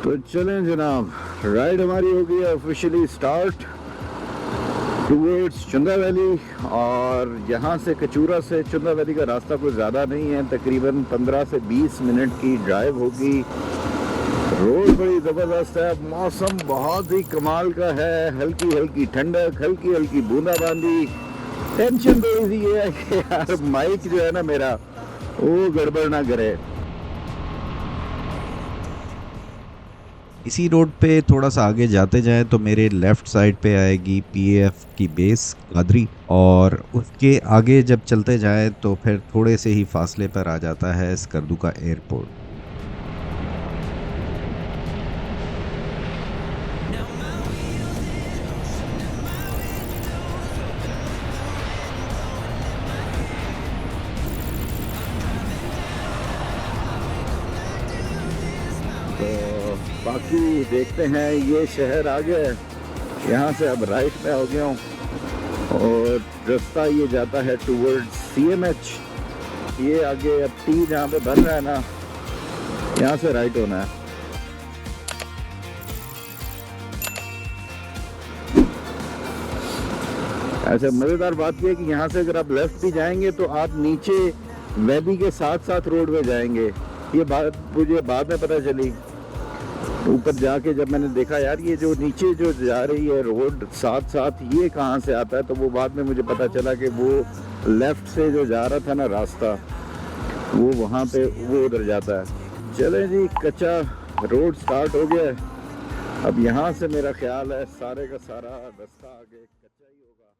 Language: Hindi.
तो चलें जनाब, राइड हमारी हो गई है ऑफिशियली स्टार्ट टूवर्ड्स चुंदा वैली। और यहाँ से कचूरा से चुंदा वैली का रास्ता कोई ज़्यादा नहीं है, तकरीबन 15 से 20 मिनट की ड्राइव होगी। रोड बड़ी ज़बरदस्त है, मौसम बहुत ही कमाल का है, हल्की हल्की ठंडक, हल्की हल्की बूंदाबांदी। टेंशन तो इसी ये है कि यार माइक जो है ना मेरा, वो गड़बड़ ना करे। इसी रोड पे थोड़ा सा आगे जाते जाएं तो मेरे लेफ़्ट साइड पे आएगी पीएएफ की बेस कादरी, और उसके आगे जब चलते जाएं तो फिर थोड़े से ही फासले पर आ जाता है स्कर्दू का एयरपोर्ट। तो बाकी देखते हैं, ये शहर आ गया है, यहाँ से अब राइट में हो गया हूँ और रास्ता ये जाता है टूवर्ड्स सीएमएच। ये आगे अब टी जहाँ पे बन रहा है ना, यहाँ से राइट होना है। ऐसे मज़ेदार बात यह है कि यहाँ से अगर आप लेफ्ट भी जाएंगे तो आप नीचे वेबी के साथ साथ रोड में जाएंगे। ये बात मुझे बाद में पता चली, ऊपर जाके जब मैंने देखा यार ये जो नीचे जो जा रही है रोड साथ साथ ये कहाँ से आता है, तो वो बाद में मुझे पता चला कि वो लेफ़्ट से जो जा रहा था ना रास्ता, वो वहाँ पे वो उधर जाता है। चलें जी, कच्चा रोड स्टार्ट हो गया है। अब यहाँ से मेरा ख्याल है सारे का सारा रास्ता आगे